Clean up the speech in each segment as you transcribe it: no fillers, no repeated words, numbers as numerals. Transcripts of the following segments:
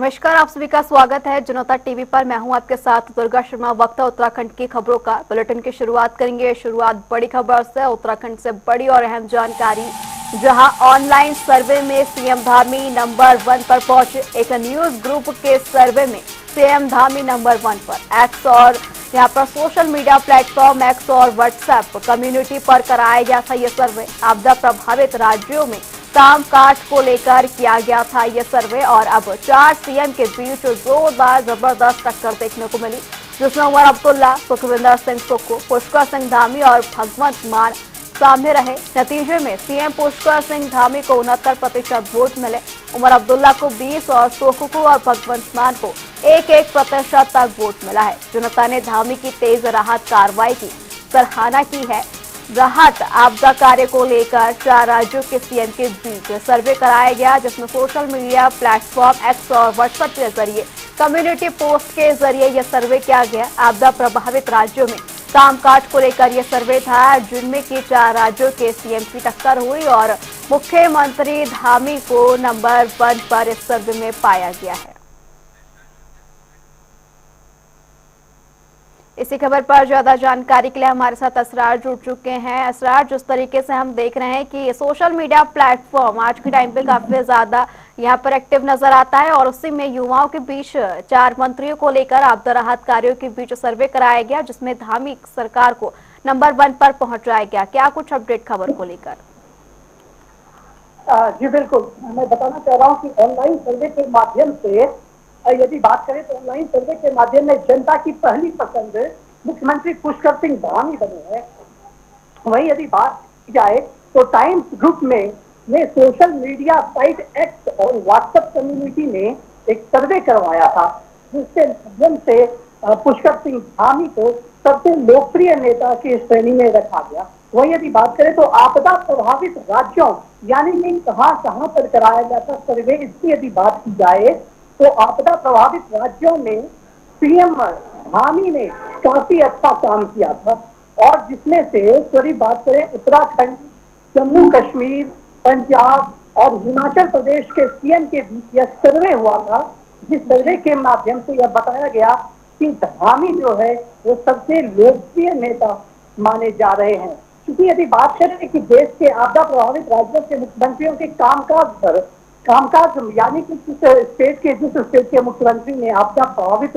नमस्कार, आप सभी का स्वागत है जनता टीवी पर। मैं हूं आपके साथ दुर्गा शर्मा। वक्त है उत्तराखंड की खबरों का। बुलेटिन की शुरुआत करेंगे। शुरुआत बड़ी खबर से। उत्तराखंड से बड़ी और अहम जानकारी, जहां ऑनलाइन सर्वे में सीएम धामी नंबर 1 पर पहुंचे। एक न्यूज ग्रुप के सर्वे में सीएम धामी नंबर 1 पर। एक्स और यहाँ पर सोशल मीडिया प्लेटफॉर्म एक्स और व्हाट्सएप कम्युनिटी पर कराया गया था ये सर्वे। आपदा प्रभावित राज्यों में कामकाज को लेकर किया गया था यह सर्वे और अब 4 सीएम के बीच जोरदार जबरदस्त टक्कर देखने को मिली, जिसमें उमर अब्दुल्ला, सुखविंदर सिंह सुक्खू, पुष्कर सिंह धामी और भगवंत मान सामने रहे। नतीजे में सीएम पुष्कर सिंह धामी को 69% वोट मिले। उमर अब्दुल्ला को 20 और सुक्खू और भगवंत मान को 1-1% तक वोट मिला है। जनता ने धामी की तेज राहत कार्रवाई की सराहना की है। राहत आपदा कार्य को लेकर 4 राज्यों के सीएम के बीच सर्वे कराया गया, जिसमें सोशल मीडिया प्लेटफॉर्म एक्स और व्हाट्सएप के जरिए कम्युनिटी पोस्ट के जरिए यह सर्वे किया गया। आपदा प्रभावित राज्यों में कामकाज को लेकर यह सर्वे था, जिनमें की 4 राज्यों के सीएम की टक्कर हुई और मुख्यमंत्री धामी को नंबर 1 पर इस सर्वे में पाया गया है। इसी खबर पर ज्यादा जानकारी के लिए हमारे साथ असरार जुड़ चुके हैं। असरार, जिस तरीके से हम देख रहे हैं कि सोशल मीडिया प्लेटफॉर्म आज के टाइम पे काफी ज्यादा यहाँ पर एक्टिव नजर आता है और उसी में युवाओं के बीच 4 मंत्रियों को लेकर आपदा राहत कार्यों के बीच सर्वे कराया गया, जिसमें धामी सरकार को नंबर 1 पर पहुंचाया गया। क्या कुछ अपडेट खबर को लेकर? जी बिल्कुल, मैं बताना चाह रहा हूँ कि ऑनलाइन सर्वे के माध्यम से यदि बात करें तो ऑनलाइन सर्वे के माध्यम में जनता की पहली पसंद मुख्यमंत्री पुष्कर सिंह धामी बने हैं। वहीं यदि बात की जाए तो टाइम्स ग्रुप ने सोशल मीडिया साइट एक्स और व्हाट्सएप कम्युनिटी में एक सर्वे करवाया था, जिसके माध्यम से पुष्कर सिंह धामी को सबसे लोकप्रिय नेता की श्रेणी में रखा गया। वहीं यदि बात करें तो आपदा प्रभावित राज्यों यानी कि कहां कहां पर कराया गया था सर्वे, इसकी यदि बात की जाए तो आपदा प्रभावित राज्यों में सीएम धामी ने काफी अच्छा काम किया था और जिसमें से यदि बात करें उत्तराखंड, जम्मू कश्मीर, पंजाब और हिमाचल प्रदेश के सीएम के बीच यह सर्वे हुआ था, जिस सर्वे के माध्यम से यह बताया गया कि धामी जो है वो सबसे लोकप्रिय नेता माने जा रहे हैं। क्योंकि यदि बात करें कि देश के आपदा प्रभावित राज्यों के मुख्यमंत्रियों के कामकाज यानी कि जिस स्टेट के मुख्यमंत्री ने आपदा प्रभावित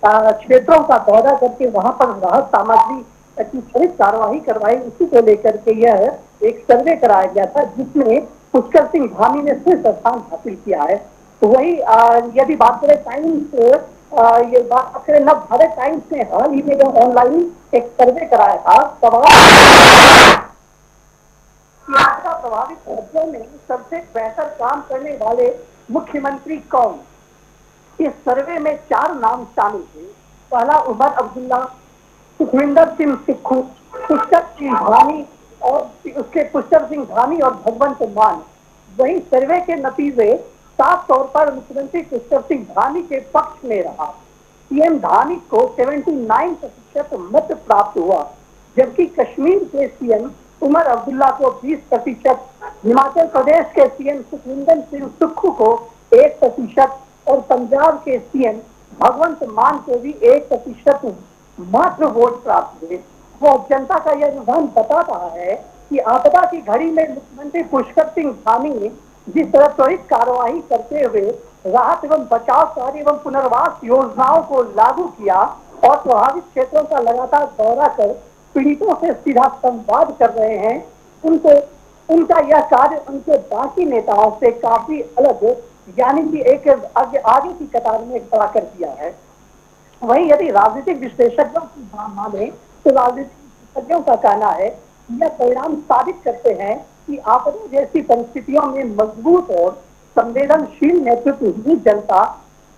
क्षेत्रों का दौरा करके वहां पर राहत सामग्री की त्वरित कार्रवाई करवाई, उसी को लेकर के यह एक सर्वे कराया गया था, जिसमें पुष्कर सिंह धामी ने शीर्ष स्थान हासिल किया है। तो वही यदि बात करें टाइम्स, ये बात करें नव भारत टाइम्स ने हाल ही में जो ऑनलाइन एक सर्वे कराया था, सवाल आपदा प्रभावित राज्यों में सबसे बेहतर काम करने वाले मुख्यमंत्री कौन। इस सर्वे में 4 नाम शामिल थे। पहला उमर अब्दुल्ला, सुखविंदर सिंह सुक्खू, पुष्कर सिंह धामी और भगवंत मान। वही सर्वे के नतीजे साफ तौर पर मुख्यमंत्री पुष्कर सिंह धामी के पक्ष में रहा। सीएम धामी को 79% मत प्राप्त हुआ, जबकि कश्मीर के सीएम उमर अब्दुल्ला को 20%, हिमाचल प्रदेश के सीएम सुखविंदर सिंह सुक्खू को 1% और पंजाब के सीएम भगवंत मान को भी 1% मात्र वोट प्राप्त हुए। वो जनता का यह रुझान बता रहा है कि आपदा की घड़ी में मुख्यमंत्री पुष्कर सिंह धामी ने जिस तरह त्वरित कार्रवाई करते हुए राहत एवं बचाव कार्य एवं पुनर्वास योजनाओं को लागू किया और प्रभावित क्षेत्रों का लगातार दौरा कर पीड़ितों से सीधा संवाद कर रहे हैं, उनका यह कार्य उनके बाकी नेताओं से काफी अलग यानी कि एक आगे की कतार में खड़ा कर दिया है। वहीं यदि राजनीतिक विश्लेषज्ञों की माने तो राजनीतिक विशेषज्ञों का कहना है यह परिणाम साबित करते हैं कि आपदा जैसी परिस्थितियों में मजबूत और संवेदनशील नेतृत्व ही जनता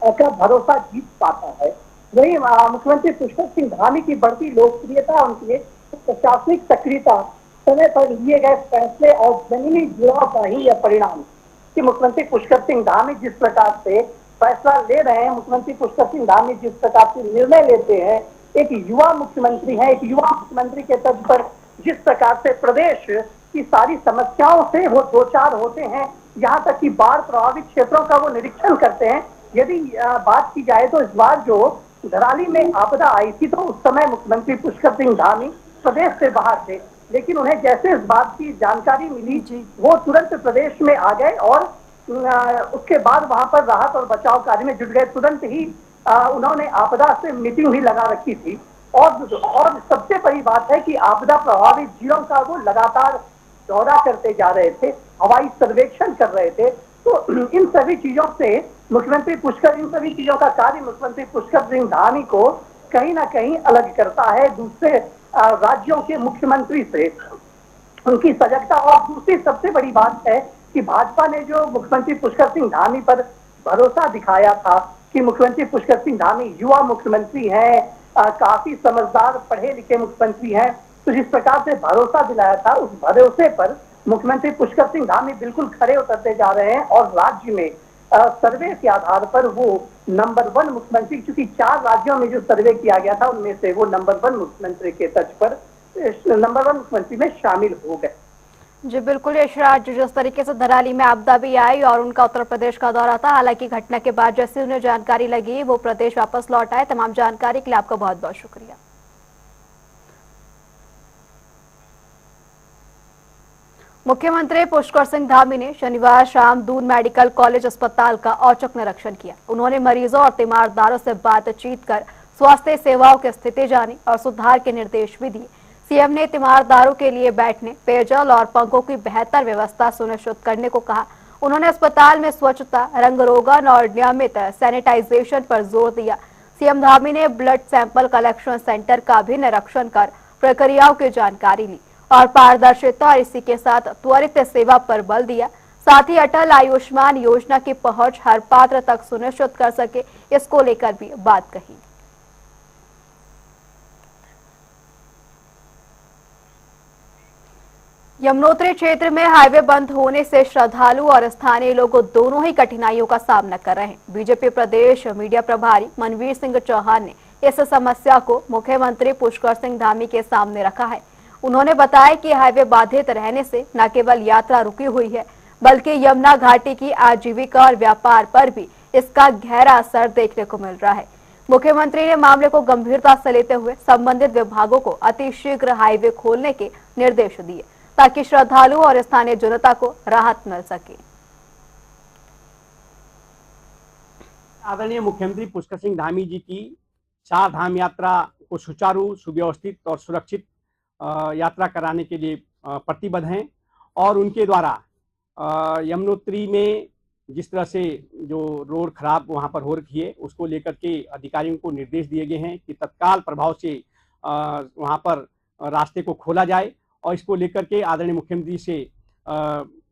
का भरोसा जीत पाता है। वही मुख्यमंत्री पुष्कर सिंह धामी की बढ़ती लोकप्रियता, उनकी प्रशासनिक सक्रियता, समय पर लिए गए फैसले और जमीनी जुड़ाव का ही यह परिणाम कि मुख्यमंत्री पुष्कर सिंह धामी जिस प्रकार से फैसला ले रहे हैं, मुख्यमंत्री पुष्कर सिंह धामी जिस प्रकार से निर्णय लेते हैं, एक युवा मुख्यमंत्री है, एक युवा मुख्यमंत्री के तर्ज पर जिस प्रकार से प्रदेश की सारी समस्याओं से वो दो चार होते हैं, यहाँ तक कि बाढ़ प्रभावित क्षेत्रों का वो निरीक्षण करते हैं, यदि बात की जाए तो इस बार जो धराली में आपदा आई थी तो उस समय मुख्यमंत्री पुष्कर सिंह धामी प्रदेश से बाहर थे, लेकिन उन्हें जैसे इस बात की जानकारी मिली जी। वो तुरंत प्रदेश में आ गए और उसके बाद वहां पर राहत और बचाव कार्य में जुट गए। तुरंत ही उन्होंने आपदा से मीटिंग भी लगा रखी थी और सबसे बड़ी बात है कि आपदा प्रभावित जिलों का वो लगातार दौरा करते जा रहे थे, हवाई सर्वेक्षण कर रहे थे। तो इन सभी चीजों से इन सभी चीजों का कार्य मुख्यमंत्री पुष्कर सिंह धामी को कहीं ना कहीं अलग करता है दूसरे राज्यों के मुख्यमंत्री से, उनकी सजगता। और दूसरी सबसे बड़ी बात है कि भाजपा ने जो मुख्यमंत्री पुष्कर सिंह धामी पर भरोसा दिखाया था कि मुख्यमंत्री पुष्कर सिंह धामी युवा मुख्यमंत्री हैं, काफी समझदार पढ़े लिखे मुख्यमंत्री हैं, तो जिस प्रकार से भरोसा दिलाया था उस भरोसे पर मुख्यमंत्री पुष्कर सिंह धामी बिल्कुल खरे उतरते जा रहे हैं और राज्य में सर्वे के आधार पर वो नंबर 1 मुख्यमंत्री, क्योंकि 4 राज्यों में जो सर्वे किया गया था उनमें से वो नंबर 1 मुख्यमंत्री के तर्ज पर नंबर 1 मुख्यमंत्री में शामिल हो गए। जी बिल्कुल यशराज, जिस तरीके से धराली में आपदा भी आई और उनका उत्तर प्रदेश का दौरा था, हालांकि घटना के बाद जैसे उन्हें जानकारी लगी वो प्रदेश वापस लौट आए। तमाम जानकारी के लिए आपका बहुत बहुत शुक्रिया। मुख्यमंत्री पुष्कर सिंह धामी ने शनिवार शाम दून मेडिकल कॉलेज अस्पताल का औचक निरीक्षण किया। उन्होंने मरीजों और तीमारदारों से बातचीत कर स्वास्थ्य सेवाओं की स्थिति जानी और सुधार के निर्देश भी दिए। सीएम ने तीमारदारों के लिए बैठने, पेयजल और पंखों की बेहतर व्यवस्था सुनिश्चित करने को कहा। उन्होंने अस्पताल में स्वच्छता, रंग रोगन और नियमित सैनिटाइजेशन पर जोर दिया। सीएम धामी ने ब्लड सैंपल कलेक्शन सेंटर का भी निरीक्षण कर प्रक्रियाओं की जानकारी ली और पारदर्शिता और इसी के साथ त्वरित सेवा पर बल दिया। साथ ही अटल आयुष्मान योजना की पहुंच हर पात्र तक सुनिश्चित कर सके, इसको लेकर भी बात कही। यमुनोत्री क्षेत्र में हाईवे बंद होने से श्रद्धालु और स्थानीय लोग दोनों ही कठिनाइयों का सामना कर रहे हैं। बीजेपी प्रदेश मीडिया प्रभारी मनवीर सिंह चौहान ने इस समस्या को मुख्यमंत्री पुष्कर सिंह धामी के सामने रखा है। उन्होंने बताया कि हाईवे बाधित रहने से न केवल यात्रा रुकी हुई है, बल्कि यमुना घाटी की आजीविका और व्यापार पर भी इसका गहरा असर देखने को मिल रहा है। मुख्यमंत्री ने मामले को गंभीरता से लेते हुए संबंधित विभागों को अतिशीघ्र हाईवे खोलने के निर्देश दिए ताकि श्रद्धालु और स्थानीय जनता को राहत मिल सके। आदरणीय मुख्यमंत्री पुष्कर सिंह धामी जी की 4 धाम यात्रा को सुचारू, सुव्यवस्थित और सुरक्षित यात्रा कराने के लिए प्रतिबद्ध हैं और उनके द्वारा यमुनोत्री में जिस तरह से जो रोड खराब वहां पर हो रखी है उसको लेकर के अधिकारियों को निर्देश दिए गए हैं कि तत्काल प्रभाव से वहां पर रास्ते को खोला जाए। और इसको लेकर के आदरणीय मुख्यमंत्री से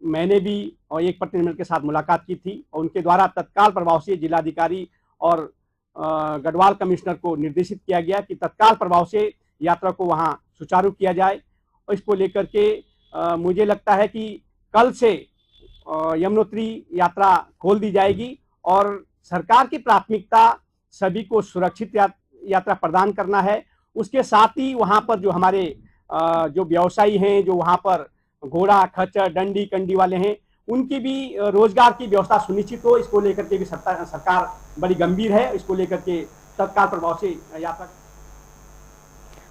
मैंने भी और एक प्रतिनिधिमंडल के साथ मुलाकात की थी और उनके द्वारा तत्काल प्रभाव से जिलाधिकारी और गढ़वाल कमिश्नर को निर्देशित किया गया कि तत्काल प्रभाव से यात्रा को वहां सुचारू किया जाए। और इसको लेकर के मुझे लगता है कि कल से यमुनोत्री यात्रा खोल दी जाएगी और सरकार की प्राथमिकता सभी को सुरक्षित यात्रा प्रदान करना है। उसके साथ ही वहां पर जो हमारे जो व्यवसायी हैं, जो वहां पर घोड़ा खच्चर डंडी कंडी वाले हैं, उनकी भी रोजगार की व्यवस्था सुनिश्चित हो, इसको लेकर के भी सरकार बड़ी गंभीर है। इसको लेकर के तत्काल प्रभाव से यात्रा।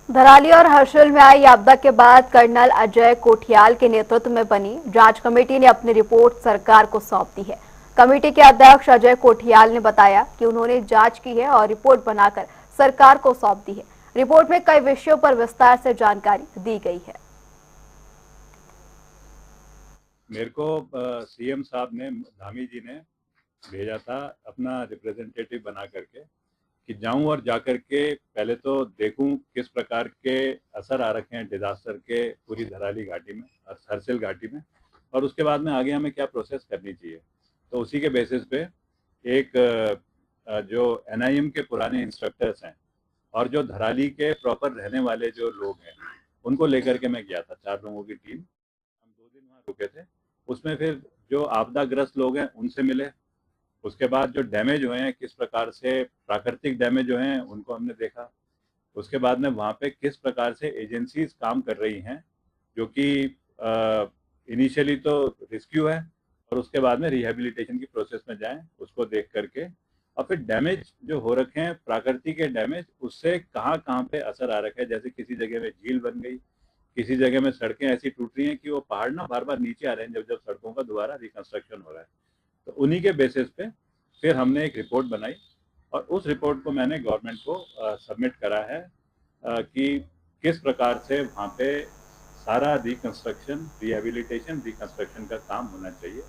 धराली और हर्षिल में आई आपदा के बाद कर्नल अजय कोठियाल के नेतृत्व में बनी जांच कमेटी ने अपनी रिपोर्ट सरकार को सौंप दी है। कमेटी के अध्यक्ष अजय कोठियाल ने बताया कि उन्होंने जांच की है और रिपोर्ट बनाकर सरकार को सौंप दी है। रिपोर्ट में कई विषयों पर विस्तार से जानकारी दी गई है। मेरे को सीएम साहब ने, धामी जी ने भेजा था अपना रिप्रेजेंटेटिव बना करके कि जाऊं और जाकर के पहले तो देखूं किस प्रकार के असर आ रखे हैं डिजास्टर के पूरी धराली घाटी में और हर्षिल घाटी में, और उसके बाद में आगे हमें क्या प्रोसेस करनी चाहिए। तो उसी के बेसिस पे एक जो एनआईएम के पुराने इंस्ट्रक्टर्स हैं और जो धराली के प्रॉपर रहने वाले जो लोग हैं उनको लेकर के मैं गया था, 4 लोगों की टीम। हम 2 दिन वहाँ रुके थे। उसमें फिर जो आपदाग्रस्त लोग हैं उनसे मिले, उसके बाद जो डैमेज हुए हैं, किस प्रकार से प्राकृतिक डैमेज हुए हैं उनको हमने देखा। उसके बाद में वहाँ पे किस प्रकार से एजेंसीज काम कर रही हैं, जो कि इनिशियली तो रेस्क्यू है और उसके बाद में रिहेबिलिटेशन की प्रोसेस में जाएं, उसको देख करके और फिर डैमेज जो हो रखे हैं, प्राकृतिक के डैमेज, उससे कहाँ कहाँ पे असर आ रखा है। जैसे किसी जगह में झील बन गई, किसी जगह में सड़कें ऐसी टूट रही हैं कि वो पहाड़ ना बार बार नीचे आ रहे हैं जब जब सड़कों का दोबारा रिकंस्ट्रक्शन हो रहा है। तो उन्हीं के बेसिस पे फिर हमने एक रिपोर्ट बनाई और उस रिपोर्ट को मैंने गवर्नमेंट को सबमिट करा है कि किस प्रकार से वहाँ पे सारा रिकंस्ट्रक्शन, रिहेबिलिटेशन, रिकंस्ट्रक्शन का काम होना चाहिए।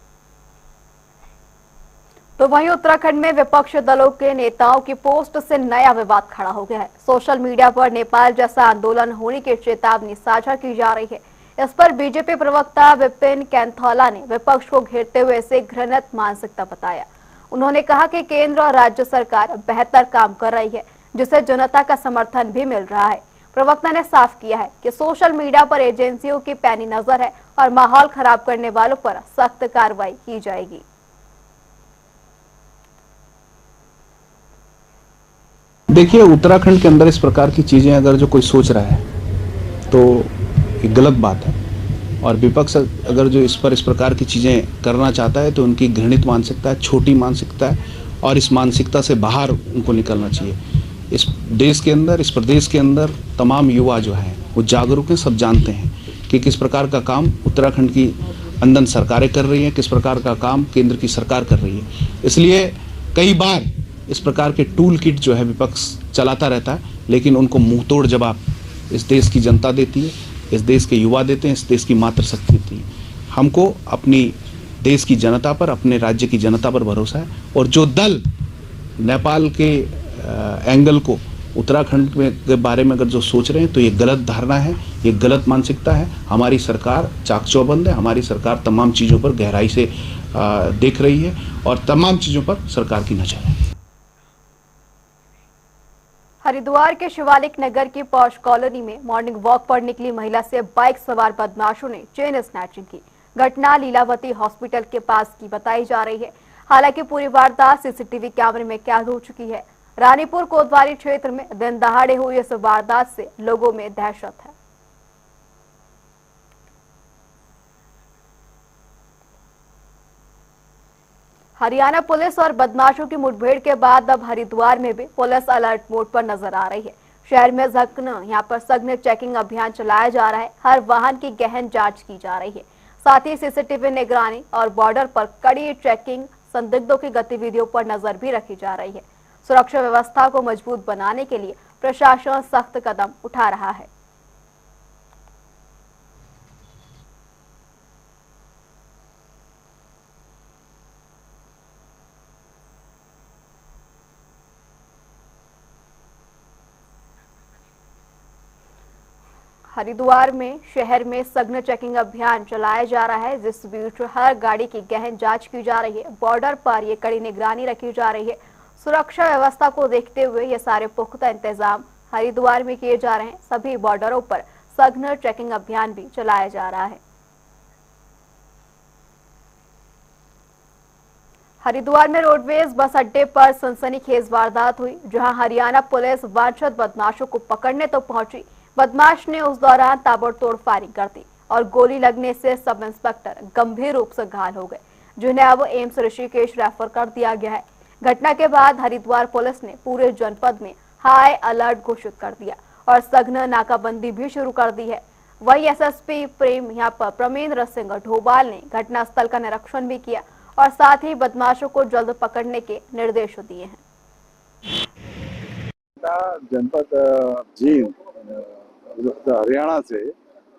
तो वहीं उत्तराखंड में विपक्षी दलों के नेताओं की पोस्ट से नया विवाद खड़ा हो गया है। सोशल मीडिया पर नेपाल जैसा आंदोलन होने की चेतावनी साझा की जा रही है। इस पर बीजेपी प्रवक्ता विपिन कैंथोला ने विपक्ष को घेरते हुए इसे घृणित मानसिकता बताया। उन्होंने कहा कि केंद्र और राज्य सरकार बेहतर काम कर रही है, जिसे जनता का समर्थन भी मिल रहा है। प्रवक्ता ने साफ किया है कि सोशल मीडिया पर एजेंसियों की पैनी नजर है और माहौल खराब करने वालों पर सख्त कार्रवाई की जाएगी। देखिए, उत्तराखंड के अंदर इस प्रकार की चीजें अगर जो कोई सोच रहा है तो ये गलत बात है, और विपक्ष अगर जो इस प्रकार की चीजें करना चाहता है तो उनकी घृणित मानसिकता है, छोटी मानसिकता है, और इस मानसिकता से बाहर उनको निकलना चाहिए। इस देश के अंदर, इस प्रदेश के अंदर तमाम युवा जो हैं वो जागरूक हैं, सब जानते हैं कि किस प्रकार का काम उत्तराखंड की अंदर सरकारें कर रही हैं, किस प्रकार का काम केंद्र की सरकार कर रही है। इसलिए कई बार इस प्रकार के टूल किट जो है विपक्ष चलाता रहता है, लेकिन उनको मुंह तोड़ जवाब इस देश की जनता देती है, इस देश के युवा देते हैं, इस देश की मातृशक्ति देती है। हमको अपनी देश की जनता पर, अपने राज्य की जनता पर भरोसा है, और जो दल नेपाल के एंगल को उत्तराखंड के बारे में अगर जो सोच रहे हैं तो ये गलत धारणा है, ये गलत मानसिकता है। हमारी सरकार चाकचौबंद है, हमारी सरकार तमाम चीज़ों पर गहराई से देख रही है और तमाम चीज़ों पर सरकार की नजर है। हरिद्वार के शिवालिक नगर की पॉश कॉलोनी में मॉर्निंग वॉक पर निकली महिला से बाइक सवार बदमाशों ने चेन स्नैचिंग की। घटना लीलावती हॉस्पिटल के पास की बताई जा रही है। हालांकि पूरी वारदात सीसीटीवी कैमरे में कैद हो चुकी है। रानीपुर कोतवाली क्षेत्र में दिन दहाड़े हुई इस वारदात से लोगों में दहशत है। हरियाणा पुलिस और बदमाशों की मुठभेड़ के बाद अब हरिद्वार में भी पुलिस अलर्ट मोड पर नजर आ रही है। शहर में यहाँ पर सघन चेकिंग अभियान चलाया जा रहा है। हर वाहन की गहन जांच की जा रही है। साथ ही सीसीटीवी निगरानी और बॉर्डर पर कड़ी चेकिंग, संदिग्धों की गतिविधियों पर नजर भी रखी जा रही है। सुरक्षा व्यवस्था को मजबूत बनाने के लिए प्रशासन सख्त कदम उठा रहा है। हरिद्वार में शहर में सघन चेकिंग अभियान चलाया जा रहा है, जिस बीच हर गाड़ी की गहन जांच की जा रही है। बॉर्डर पर ये कड़ी निगरानी रखी जा रही है। सुरक्षा व्यवस्था को देखते हुए ये सारे पुख्ता इंतजाम हरिद्वार में किए जा रहे हैं। सभी बॉर्डरों पर सघन चेकिंग अभियान भी चलाया जा रहा है। हरिद्वार में रोडवेज बस अड्डे पर सनसनीखेज वारदात हुई, जहां हरियाणा पुलिस वांछित बदमाशों को पकड़ने तो पहुंची। बदमाश ने उस दौरान ताबड़तोड़ फायरिंग कर दी और गोली लगने से सब इंस्पेक्टर गंभीर रूप से घायल हो गए, जिन्हें अब एम्स ऋषिकेश रेफर कर दिया गया है। घटना के बाद हरिद्वार पुलिस ने पूरे जनपद में हाई अलर्ट घोषित कर दिया और सघन नाकाबंदी भी शुरू कर दी है। वही एसएसपी प्रेम यहाँ पर प्रमेंद्र सिंह ढोबाल ने घटनास्थल का निरीक्षण भी किया और साथ ही बदमाशों को जल्द पकड़ने के निर्देश दिए हैं। जनपद जींद हरियाणा से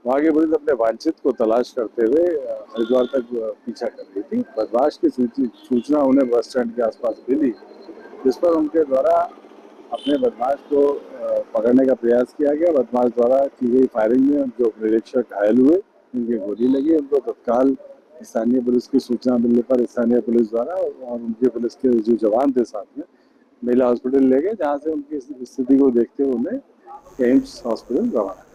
वहाँ की पुलिस अपने वांछित को तलाश करते हुए हरिद्वार तक पीछा कर रही थी। बदमाश की सूचना उन्हें बस स्टैंड के आसपास मिली, जिस पर उनके द्वारा अपने बदमाश को पकड़ने का प्रयास किया गया। बदमाश द्वारा की गई फायरिंग में जो निरीक्षक घायल हुए, उनकी गोली लगी। उनको तत्काल स्थानीय पुलिस की सूचना मिलने पर स्थानीय पुलिस द्वारा और उनके पुलिस के जो जवान थे साथ में महिला हॉस्पिटल ले गए, जहाँ से उनकी स्थिति को देखते हुए उन्हें एम्स हॉस्पिटल रवाना।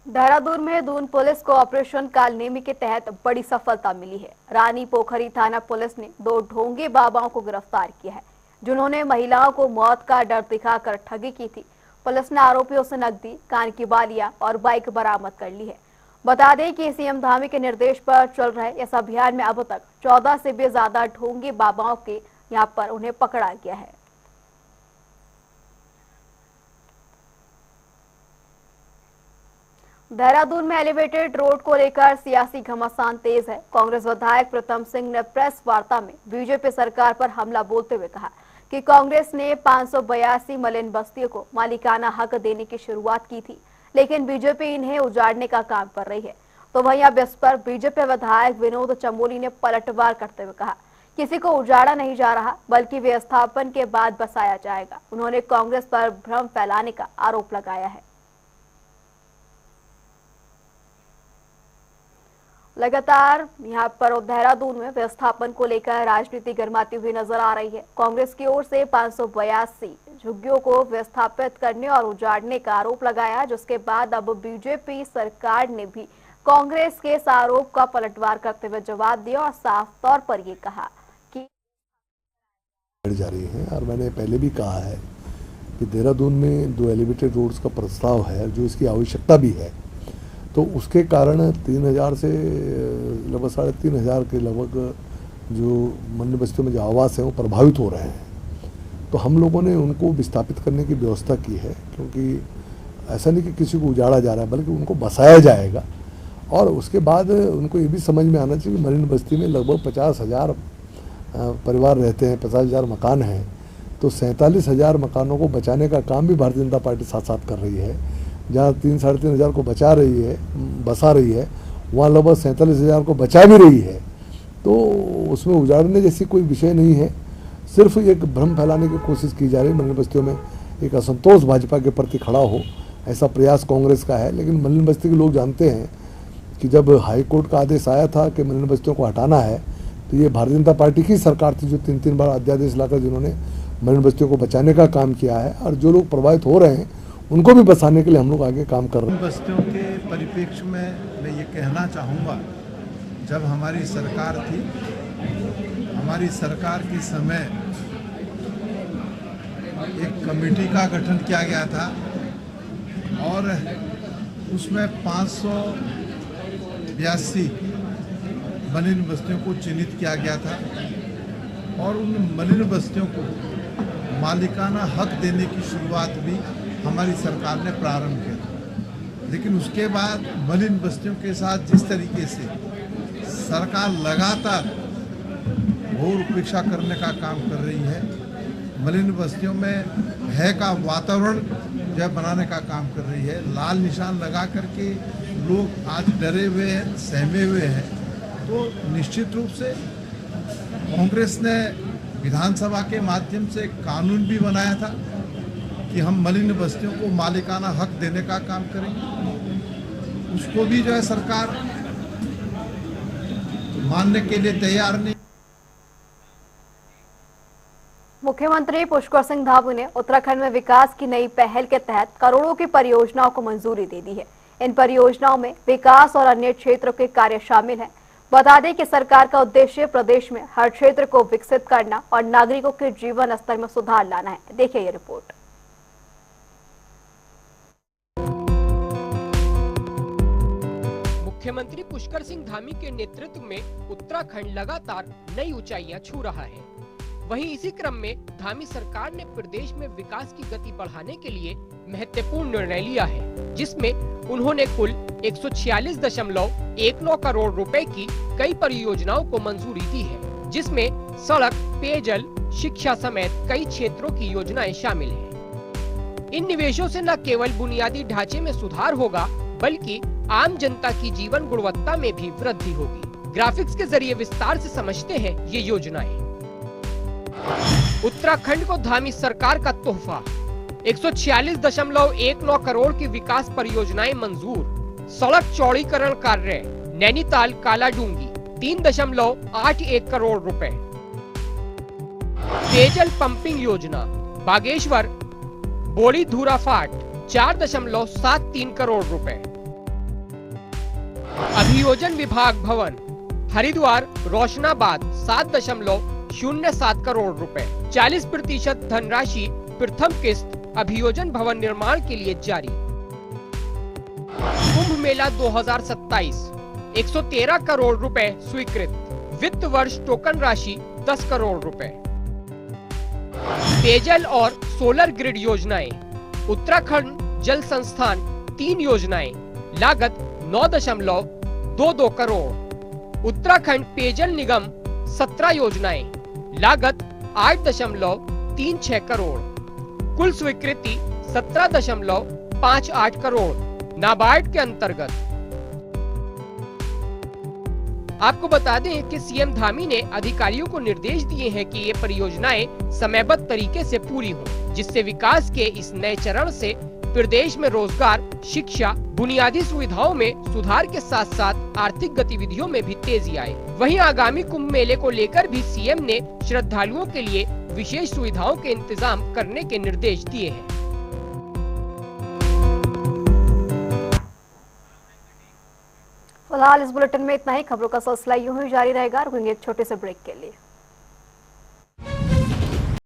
देहरादून में दून पुलिस को ऑपरेशन कालनेमी के तहत बड़ी सफलता मिली है। रानी पोखरी थाना पुलिस ने 2 ढोंगी बाबाओं को गिरफ्तार किया है, जिन्होंने महिलाओं को मौत का डर दिखाकर ठगी की थी। पुलिस ने आरोपियों से नकदी, कान की बालियां और बाइक बरामद कर ली है। बता दें कि सीएम धामी के निर्देश पर चल रहे इस अभियान में अब तक 14 से भी ज्यादा ढोंगी बाबाओं के यहां पर उन्हें पकड़ा गया है। देहरादून में एलिवेटेड रोड को लेकर सियासी घमासान तेज है। कांग्रेस विधायक प्रीतम सिंह ने प्रेस वार्ता में बीजेपी सरकार पर हमला बोलते हुए कहा कि कांग्रेस ने 582 मलिन बस्तियों को मालिकाना हक देने की शुरुआत की थी, लेकिन बीजेपी इन्हें उजाड़ने का काम कर रही है। तो वहीं अब इस पर बीजेपी विधायक विनोद चमोली ने पलटवार करते हुए कहा, किसी को उजाड़ा नहीं जा रहा, बल्कि विस्थापन के बाद बसाया जाएगा। उन्होंने कांग्रेस पर भ्रम फैलाने का आरोप लगाया है। लगातार यहां पर देहरादून में विस्थापन को लेकर राजनीति गर्माती हुई नजर आ रही है। कांग्रेस की ओर से 582 झुग्गियों को विस्थापित करने और उजाड़ने का आरोप लगाया, जिसके बाद अब बीजेपी सरकार ने भी कांग्रेस के इस आरोप का पलटवार करते हुए जवाब दिया और साफ तौर पर ये कहा कि जा रही है। और मैंने पहले भी कहा है कि देहरादून में 2 एलिवेटेड रोड्स का प्रस्ताव है, जो इसकी आवश्यकता भी है, तो उसके कारण 3000 से लगभग 3500 के लगभग जो मन्य बस्तियों में जो आवास हैं वो प्रभावित हो रहे हैं। तो हम लोगों ने उनको विस्थापित करने की व्यवस्था की है, क्योंकि ऐसा नहीं कि किसी को उजाड़ा जा रहा है, बल्कि उनको बसाया जाएगा। और उसके बाद उनको ये भी समझ में आना चाहिए कि मलिन बस्ती में लगभग 50,000 परिवार रहते हैं, 50,000 मकान हैं, तो 47,000 मकानों को बचाने का काम भी भारतीय जनता पार्टी साथ साथ कर रही है। जहाँ 3-3.5 हज़ार को बचा रही है, बसा रही है, वहाँ लगभग 47,000 को बचा भी रही है। तो उसमें उजाड़ने जैसी कोई विषय नहीं है, सिर्फ एक भ्रम फैलाने की कोशिश की जा रही है। मलिन बस्तियों में एक असंतोष भाजपा के प्रति खड़ा हो, ऐसा प्रयास कांग्रेस का है। लेकिन मलिन बस्ती के लोग जानते हैं कि जब हाईकोर्ट का आदेश आया था कि मलिन बस्तियों को हटाना है, तो ये भारतीय जनता पार्टी की सरकार थी जो 3-3 बार अध्यादेश लाकर जिन्होंने मलिन बस्तियों को बचाने का काम किया है। और जो लोग प्रभावित हो रहे हैं उनको भी बसाने के लिए हम लोग आगे काम कर रहे हैं। बस्तियों के परिप्रेक्ष्य में मैं ये कहना चाहूँगा, जब हमारी सरकार थी, हमारी सरकार के समय एक कमेटी का गठन किया गया था और उसमें 582 मलिन बस्तियों को चिन्हित किया गया था और उन मलिन बस्तियों को मालिकाना हक देने की शुरुआत भी हमारी सरकार ने प्रारंभ किया। लेकिन उसके बाद मलिन बस्तियों के साथ जिस तरीके से सरकार लगातार घोर उपेक्षा करने का काम कर रही है, मलिन बस्तियों में भय का वातावरण जो बनाने का काम कर रही है, लाल निशान लगा करके लोग आज डरे हुए हैं, सहमे हुए हैं। तो निश्चित रूप से कांग्रेस ने विधानसभा के माध्यम से कानून भी बनाया था कि हम मलिन बस्तियों को मालिकाना हक देने का काम करेंगे। उसको भी जो है सरकार मानने के लिए तैयार नहीं। मुख्यमंत्री पुष्कर सिंह धामी ने उत्तराखंड में विकास की नई पहल के तहत करोड़ों की परियोजनाओं को मंजूरी दे दी है। इन परियोजनाओं में विकास और अन्य क्षेत्रों के कार्य शामिल हैं। बता दें कि सरकार का उद्देश्य प्रदेश में हर क्षेत्र को विकसित करना और नागरिकों के जीवन स्तर में सुधार लाना है। देखिए ये रिपोर्ट। मुख्यमंत्री पुष्कर सिंह धामी के नेतृत्व में उत्तराखंड लगातार नई ऊंचाइयां छू रहा है। वहीं इसी क्रम में धामी सरकार ने प्रदेश में विकास की गति बढ़ाने के लिए महत्वपूर्ण निर्णय लिया है, जिसमें उन्होंने कुल 146.19 करोड़ रुपए की कई परियोजनाओं को मंजूरी दी है, जिसमें सड़क, पेयजल, शिक्षा समेत कई क्षेत्रों की योजनाएं शामिल हैं। इन निवेशों से न केवल बुनियादी ढांचे में सुधार होगा, बल्कि आम जनता की जीवन गुणवत्ता में भी वृद्धि होगी। ग्राफिक्स के जरिए विस्तार से समझते हैं ये योजनाएं। उत्तराखंड को धामी सरकार का तोहफा, 146.19 करोड़ की विकास परियोजनाएं मंजूर। सड़क चौड़ीकरण कार्य नैनीताल कालाडूंगी 3.81 करोड़ रुपए। पेयजल पंपिंग योजना बागेश्वर बोड़ी धूरा फाट 4.73 करोड़ रुपए। अभियोजन विभाग भवन हरिद्वार रोशनाबाद 7.07 करोड़ रुपए। 40% धनराशि प्रथम किस्त अभियोजन भवन निर्माण के लिए जारी। कुंभ मेला 2027 113 करोड़ रुपए स्वीकृत। वित्त वर्ष टोकन राशि 10 करोड़ रुपए। पेयजल और सोलर ग्रिड योजनाएं। उत्तराखंड जल संस्थान 3 योजनाएं, लागत 9.22 करोड़। उत्तराखंड पेयजल निगम 17 योजनाएं, लागत 8.36 करोड़। कुल स्वीकृति 17.58 करोड़ नाबार्ड के अंतर्गत। आपको बता दें कि सीएम धामी ने अधिकारियों को निर्देश दिए हैं कि ये परियोजनाएं समयबद्ध तरीके से पूरी हों, जिससे विकास के इस नए चरण से प्रदेश में रोजगार, शिक्षा, बुनियादी सुविधाओं में सुधार के साथ साथ आर्थिक गतिविधियों में भी तेजी आए। वहीं आगामी कुंभ मेले को लेकर भी सीएम ने श्रद्धालुओं के लिए विशेष सुविधाओं के इंतजाम करने के निर्देश दिए हैं। फिलहाल इस बुलेटिन में इतना ही। खबरों का सिलसिला यूं ही जारी रहेगा। रुकेंगे एक छोटे से ब्रेक के लिए।